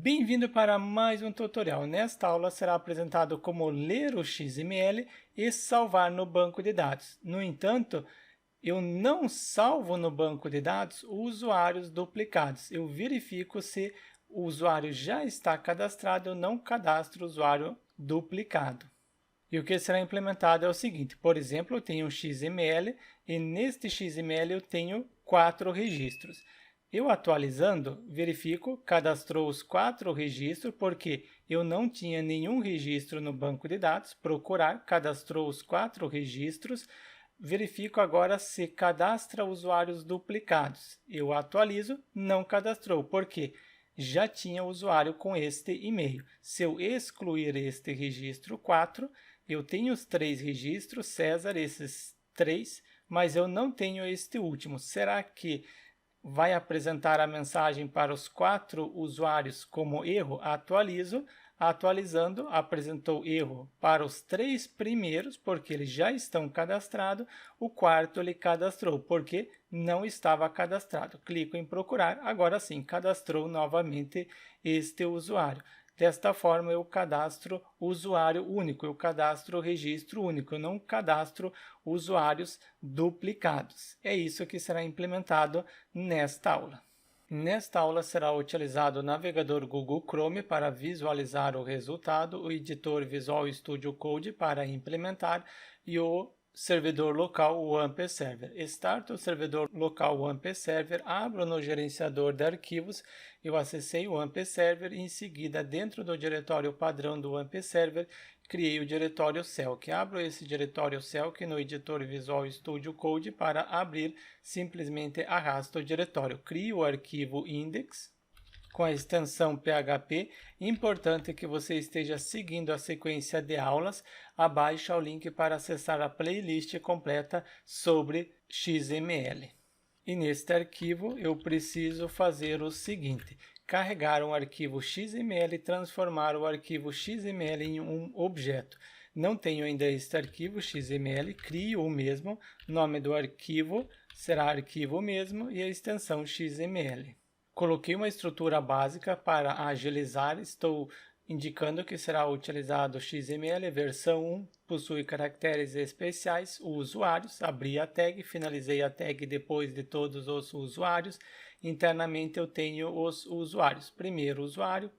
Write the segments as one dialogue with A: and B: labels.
A: Bem-vindo para mais um tutorial. Nesta aula será apresentado como ler o XML e salvar no banco de dados. No entanto, eu não salvo no banco de dados usuários duplicados. Eu verifico se o usuário já está cadastrado ou não cadastro o usuário duplicado. E o que será implementado é o seguinte: por exemplo, eu tenho um XML e neste XML eu tenho 4 registros. Eu atualizando, verifico, cadastrou os 4 registros, porque eu não tinha nenhum registro no banco de dados. Procurar, cadastrou os 4 registros. Verifico agora se cadastra usuários duplicados. Eu atualizo, não cadastrou, porque já tinha usuário com este e-mail. Se eu excluir este registro 4, eu tenho os 3 registros, César, esses 3, mas eu não tenho este último. Será que vai apresentar a mensagem para os 4 usuários como erro? Atualizo. Atualizando, apresentou erro para os 3 primeiros, porque eles já estão cadastrados. O quarto ele cadastrou, porque não estava cadastrado. Clico em procurar, agora sim, cadastrou novamente este usuário. Desta forma, eu cadastro usuário único, eu cadastro registro único, eu não cadastro usuários duplicados. É isso que será implementado nesta aula. Nesta aula será utilizado o navegador Google Chrome para visualizar o resultado, o editor Visual Studio Code para implementar e o servidor local, o AMP Server. Start o servidor local, o AMP Server, abro no gerenciador de arquivos, eu acessei o AMP Server e em seguida, dentro do diretório padrão do AMP Server, criei o diretório Celc. Abro esse diretório Celc no editor Visual Studio Code. Para abrir, simplesmente arrasto o diretório. Crio o arquivo index com a extensão PHP. Importante que você esteja seguindo a sequência de aulas. Abaixo o link para acessar a playlist completa sobre XML. E neste arquivo eu preciso fazer o seguinte: carregar um arquivo XML e transformar o arquivo XML em um objeto. Não tenho ainda este arquivo XML, crio o mesmo, nome do arquivo será arquivo mesmo e a extensão XML. Coloquei uma estrutura básica para agilizar, estou indicando que será utilizado XML versão 1, possui caracteres especiais, usuários, abri a tag, finalizei a tag depois de todos os usuários. Internamente eu tenho os usuários, primeiro usuário,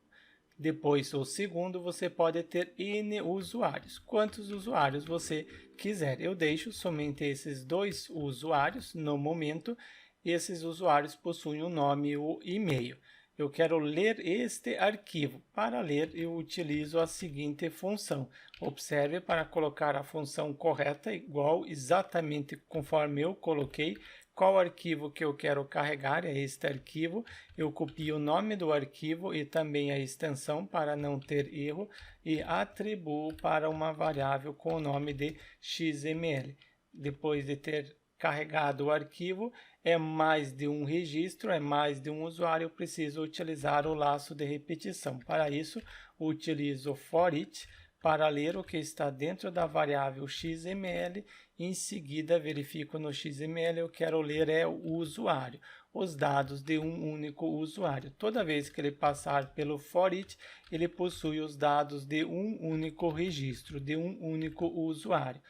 A: depois o segundo, você pode ter N usuários, quantos usuários você quiser. Eu deixo somente esses 2 usuários no momento. Esses usuários possuem o nome e o e-mail. Eu quero ler este arquivo. Para ler, eu utilizo a seguinte função. Observe, para colocar a função correta, igual exatamente conforme eu coloquei, qual arquivo que eu quero carregar, é este arquivo. Eu copio o nome do arquivo e também a extensão para não ter erro e atribuo para uma variável com o nome de XML. Depois de ter carregado o arquivo, é mais de um registro, é mais de um usuário, eu preciso utilizar o laço de repetição. Para isso, utilizo for each para ler o que está dentro da variável XML. Em seguida, verifico no XML, eu quero ler o usuário, os dados de um único usuário. Toda vez que ele passar pelo for each, ele possui os dados de um único registro, de um único usuário.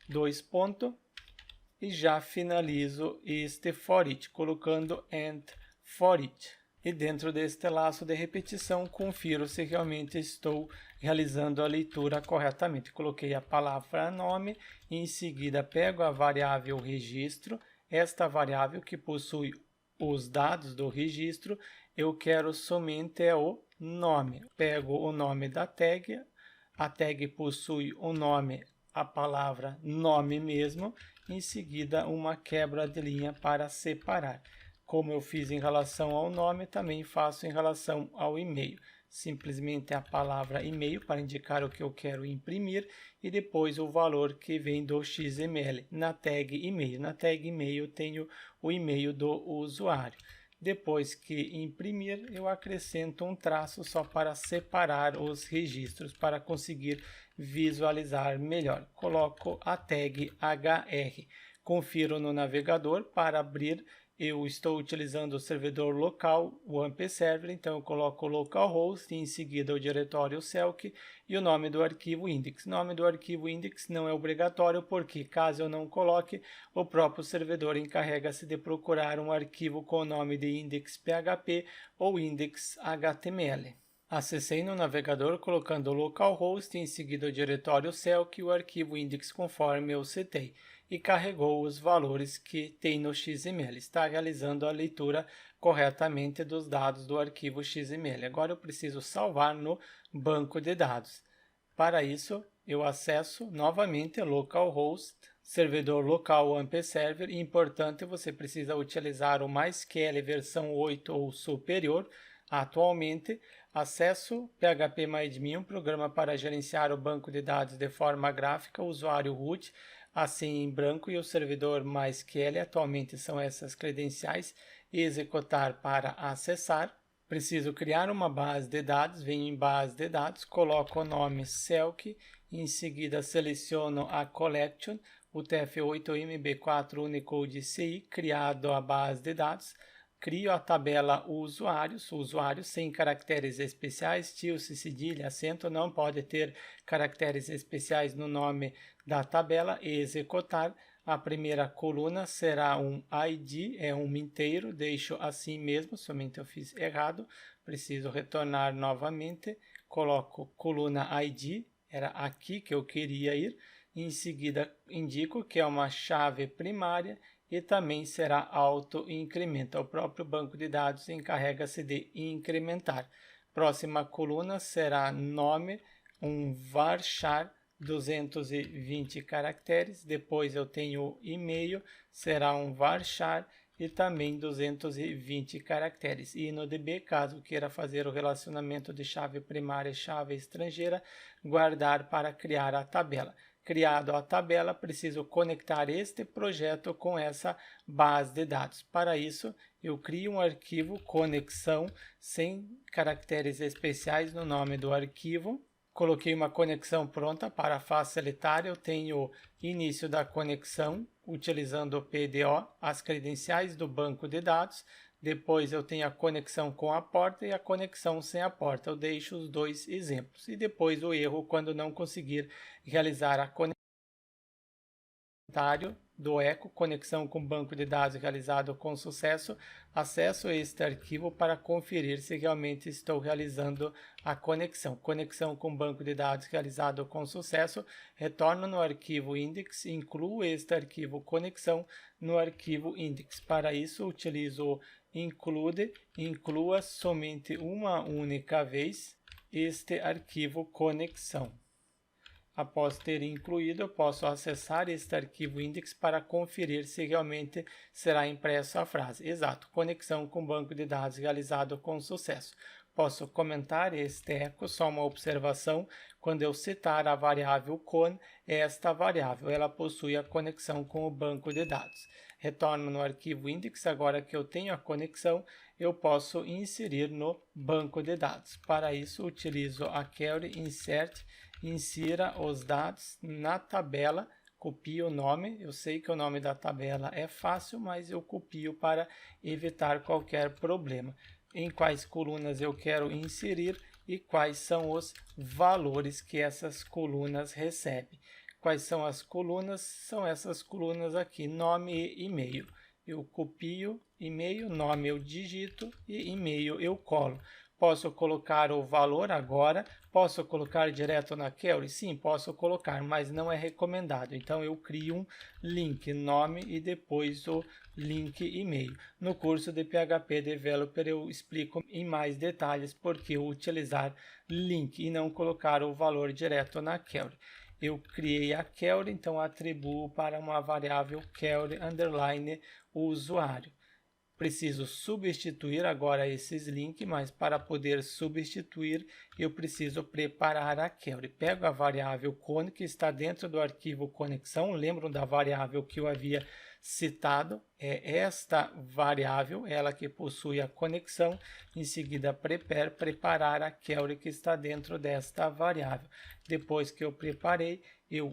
A: 2 pontos. E já finalizo este for each, colocando end for each. E dentro deste laço de repetição, confiro se realmente estou realizando a leitura corretamente. Coloquei a palavra nome, e em seguida pego a variável registro, esta variável que possui os dados do registro, eu quero somente o nome. Pego o nome da tag, a tag possui o nome, a palavra nome mesmo, em seguida uma quebra de linha para separar. Como eu fiz em relação ao nome, também faço em relação ao e-mail. Simplesmente a palavra e-mail para indicar o que eu quero imprimir e depois o valor que vem do XML na tag e-mail. Na tag e-mail tenho o e-mail do usuário. Depois que imprimir, eu acrescento um traço só para separar os registros, para conseguir visualizar melhor. Coloco a tag HR. Confiro no navegador para abrir eu estou utilizando o servidor local, o AMP Server, então eu coloco localhost e em seguida o diretório selk e o nome do arquivo index. O nome do arquivo index não é obrigatório porque, caso eu não coloque, o próprio servidor encarrega-se de procurar um arquivo com o nome de index.php ou index.html. Acessei no navegador colocando o localhost e em seguida o diretório selk e o arquivo index conforme eu setei e carregou os valores que tem no XML. Está realizando a leitura corretamente dos dados do arquivo XML. Agora eu preciso salvar no banco de dados. Para isso, eu acesso novamente localhost, servidor local AMP Server. E importante, você precisa utilizar o MySQL versão 8 ou superior. Atualmente, acesso phpMyAdmin, um programa para gerenciar o banco de dados de forma gráfica, usuário root, assim em branco, e o servidor MySQL, atualmente são essas credenciais, e executar para acessar. Preciso criar uma base de dados, venho em base de dados, coloco o nome selk, em seguida seleciono a collection, UTF-8 MB4 Unicode CI, criado a base de dados. Crio a tabela usuários sem caracteres especiais, tilde, cedilha, acento, não pode ter caracteres especiais no nome da tabela e executar. A primeira coluna será um ID, é um inteiro, deixo assim mesmo, somente eu fiz errado, preciso retornar novamente, coloco coluna ID, era aqui que eu queria ir, em seguida indico que é uma chave primária, e também será auto-incrementa. O próprio banco de dados encarrega-se de incrementar. Próxima coluna será nome, um varchar 220 caracteres. Depois eu tenho e-mail, será um varchar e também 220 caracteres. E no DB, caso queira fazer o relacionamento de chave primária e chave estrangeira, guardar para criar a tabela. Criado a tabela, preciso conectar este projeto com essa base de dados. Para isso, eu crio um arquivo conexão sem caracteres especiais no nome do arquivo. Coloquei uma conexão pronta para facilitar. Eu tenho início da conexão utilizando o PDO, as credenciais do banco de dados. Depois eu tenho a conexão com a porta e a conexão sem a porta. Eu deixo os dois exemplos. E depois o erro quando não conseguir realizar a conexão do eco, conexão com banco de dados realizado com sucesso. Acesso este arquivo para conferir se realmente estou realizando a conexão. Conexão com banco de dados realizado com sucesso. Retorno no arquivo index, incluo este arquivo conexão no arquivo index. Para isso, utilizo include, inclua somente uma única vez este arquivo conexão. Após ter incluído, eu posso acessar este arquivo index para conferir se realmente será impresso a frase. Exato, conexão com banco de dados realizado com sucesso. Posso comentar este eco, só uma observação, quando eu citar a variável con, esta variável, ela possui a conexão com o banco de dados. Retorno no arquivo index, agora que eu tenho a conexão, eu posso inserir no banco de dados. Para isso, utilizo a query insert, insira os dados na tabela, copio o nome, eu sei que o nome da tabela é fácil, mas eu copio para evitar qualquer problema. Em quais colunas eu quero inserir e quais são os valores que essas colunas recebem. Quais são as colunas? São essas colunas aqui, nome e e-mail. Eu copio e-mail, nome eu digito e e-mail eu colo. Posso colocar o valor agora, posso colocar direto na query? Sim, posso colocar, mas não é recomendado. Então eu crio um link, nome e depois o link e-mail. No curso de PHP Developer eu explico em mais detalhes por que utilizar link e não colocar o valor direto na query. Eu criei a query, então atribuo para uma variável query underline usuário. Preciso substituir agora esses links, mas para poder substituir, eu preciso preparar a query. Pego a variável con, que está dentro do arquivo conexão, lembram da variável que eu havia citado? É esta variável, ela que possui a conexão. Em seguida, preparar a query que está dentro desta variável. Depois que eu preparei, eu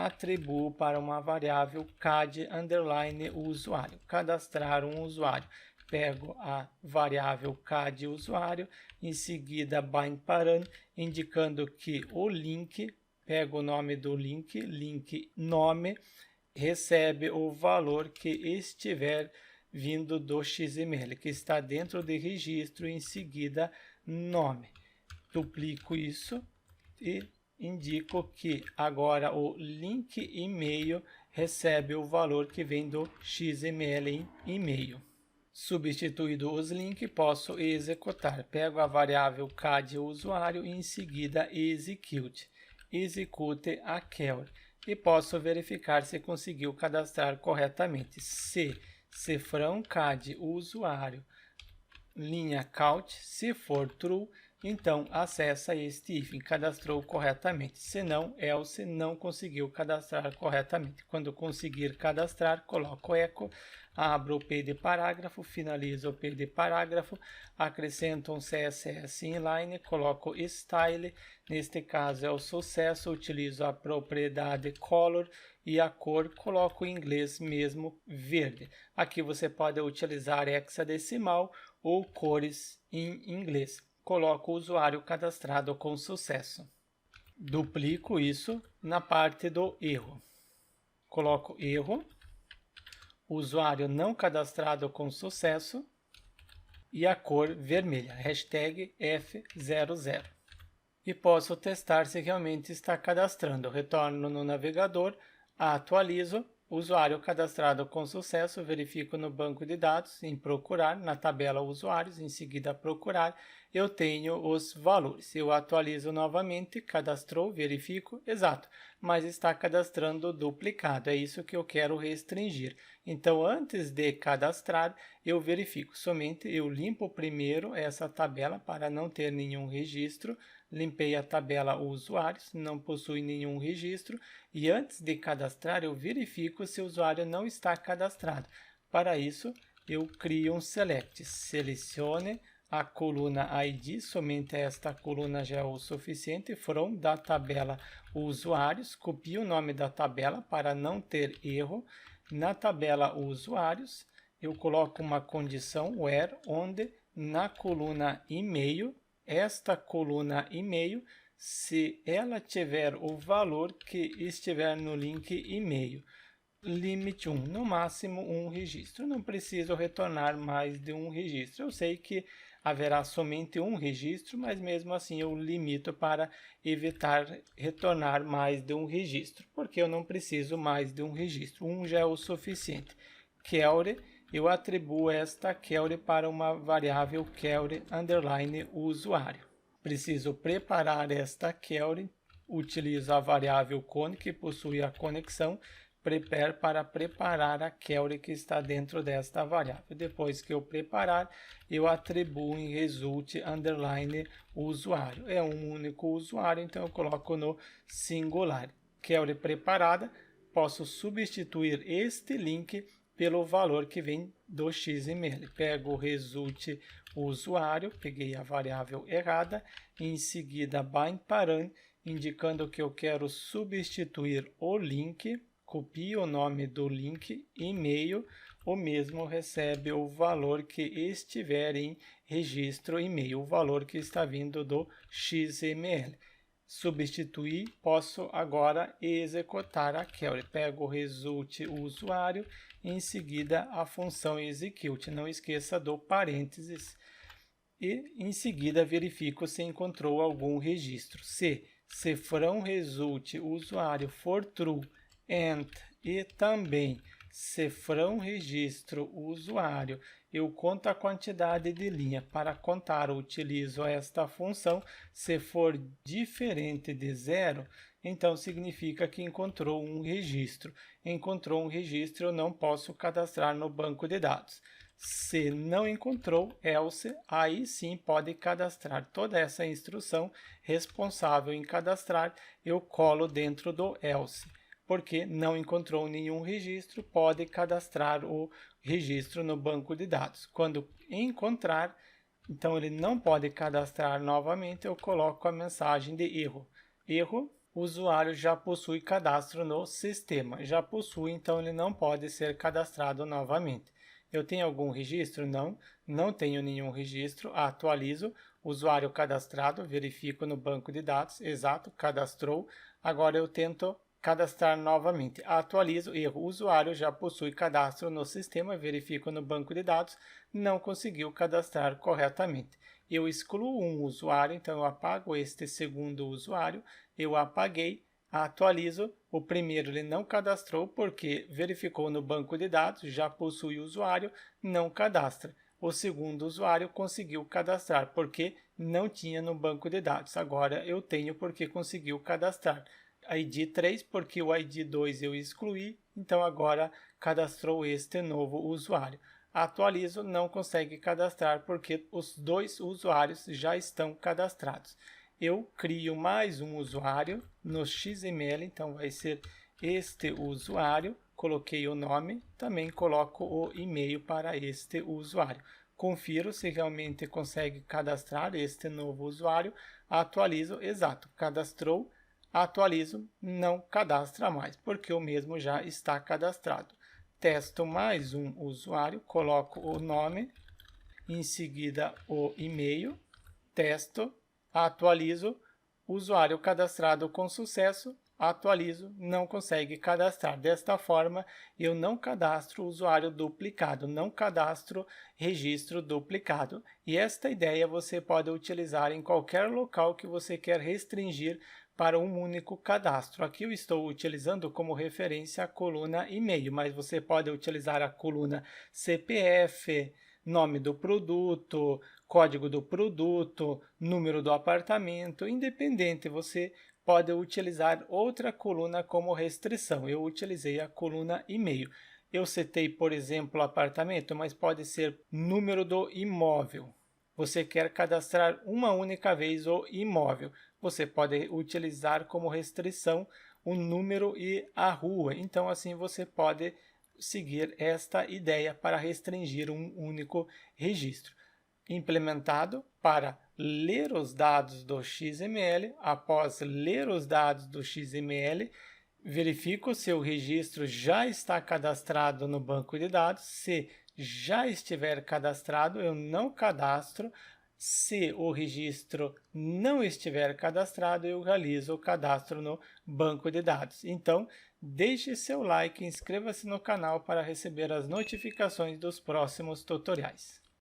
A: atribuo para uma variável CAD underline usuário, cadastrar um usuário. Pego a variável CAD usuário, em seguida bind param, indicando que o link, pego o nome do link, link nome, recebe o valor que estiver vindo do XML, que está dentro de registro, em seguida nome. Duplico isso e indico que agora o link e-mail recebe o valor que vem do XML em e-mail. Substituído os links, posso executar. Pego a variável CAD usuário e em seguida execute. Execute a query e posso verificar se conseguiu cadastrar corretamente. Se cifrão CAD usuário linha count, se for true, então acessa este hífen, cadastrou corretamente. Se não, else, não conseguiu cadastrar corretamente. Quando conseguir cadastrar, coloco echo, abro o P de parágrafo, finalizo o P de parágrafo, acrescento um CSS inline, coloco style, neste caso é o sucesso, utilizo a propriedade color e a cor coloco em inglês mesmo verde. Aqui você pode utilizar hexadecimal ou cores em inglês. Coloco o usuário cadastrado com sucesso. Duplico isso na parte do erro. Coloco erro, usuário não cadastrado com sucesso e a cor vermelha, hashtag F00. E posso testar se realmente está cadastrando. Retorno no navegador, atualizo, usuário cadastrado com sucesso, verifico no banco de dados, em procurar, na tabela usuários, em seguida procurar, eu tenho os valores. Eu atualizo novamente, cadastrou, verifico, exato, mas está cadastrando duplicado, é isso que eu quero restringir. Então, antes de cadastrar, eu verifico, somente eu limpo primeiro essa tabela para não ter nenhum registro, limpei a tabela usuários, não possui nenhum registro, e antes de cadastrar eu verifico se o usuário não está cadastrado. Para isso, eu crio um select, selecione a coluna ID, somente esta coluna já é o suficiente, from da tabela usuários, copio o nome da tabela para não ter erro. Na tabela usuários, eu coloco uma condição where, onde na coluna e-mail, esta coluna e-mail, se ela tiver o valor que estiver no link e-mail, limite 1, no máximo um registro. Não preciso retornar mais de um registro. Eu sei que haverá somente um registro, mas mesmo assim eu limito para evitar retornar mais de um registro, porque eu não preciso mais de um registro. Um já é o suficiente. Query, eu atribuo esta query para uma variável query underline usuário. Preciso preparar esta query, utilizo a variável cone que possui a conexão prepare para preparar a query que está dentro desta variável. Depois que eu preparar, eu atribuo em result underline usuário. É um único usuário, então eu coloco no singular. Query preparada, posso substituir este link pelo valor que vem do XML. Pego o result usuário, peguei a variável errada, em seguida bind param, indicando que eu quero substituir o link, copio o nome do link, e-mail, o mesmo recebe o valor que estiver em registro e-mail, o valor que está vindo do XML. Substituir, posso agora executar a query. Pego o result usuário, em seguida a função execute. Não esqueça do parênteses. E em seguida verifico se encontrou algum registro. Se cifrão result usuário for true and e também cifrão registro usuário, eu conto a quantidade de linha. Para contar, utilizo esta função. Se for diferente de 0, então significa que encontrou um registro. Encontrou um registro, eu não posso cadastrar no banco de dados. Se não encontrou, else, aí sim pode cadastrar. Toda essa instrução responsável em cadastrar, eu colo dentro do else. Porque não encontrou nenhum registro, pode cadastrar o registro no banco de dados. Quando encontrar, então ele não pode cadastrar novamente, eu coloco a mensagem de erro. Erro, o usuário já possui cadastro no sistema. Já possui, então ele não pode ser cadastrado novamente. Eu tenho algum registro? Não, não tenho nenhum registro. Atualizo, usuário cadastrado, verifico no banco de dados, exato, cadastrou. Agora eu tento cadastrar novamente. Atualizo, erro, o usuário já possui cadastro no sistema, verifico no banco de dados, não conseguiu cadastrar corretamente. Eu excluo um usuário, então eu apago este segundo usuário, eu apaguei, atualizo, o primeiro ele não cadastrou porque verificou no banco de dados, já possui usuário, não cadastra. O segundo usuário conseguiu cadastrar porque não tinha no banco de dados. Agora eu tenho porque conseguiu cadastrar. ID 3 porque o ID 2 eu excluí, então agora cadastrou este novo usuário. Atualizo, não consegue cadastrar porque os dois usuários já estão cadastrados. Eu crio mais um usuário no XML, então vai ser este usuário, coloquei o nome, também coloco o e-mail para este usuário. Confiro se realmente consegue cadastrar este novo usuário, atualizo, exato, cadastrou, atualizo, não cadastra mais, porque o mesmo já está cadastrado. Testo mais um usuário, coloco o nome, em seguida o e-mail, testo, atualizo, usuário cadastrado com sucesso, atualizo, não consegue cadastrar. Desta forma, eu não cadastro usuário duplicado, não cadastro registro duplicado. E esta ideia você pode utilizar em qualquer local que você quer restringir para um único cadastro. Aqui eu estou utilizando como referência a coluna e-mail, mas você pode utilizar a coluna CPF, nome do produto, código do produto, número do apartamento, independente, você pode utilizar outra coluna como restrição. Eu utilizei a coluna e-mail. Eu setei, por exemplo, apartamento, mas pode ser número do imóvel. Você quer cadastrar uma única vez o imóvel. Você pode utilizar como restrição o número e a rua. Então, assim, você pode seguir esta ideia para restringir um único registro. Implementado para ler os dados do XML. Após ler os dados do XML, verifico se o registro já está cadastrado no banco de dados. Se já estiver cadastrado, eu não cadastro. Se o registro não estiver cadastrado, eu realizo o cadastro no banco de dados. Então, deixe seu like e inscreva-se no canal para receber as notificações dos próximos tutoriais.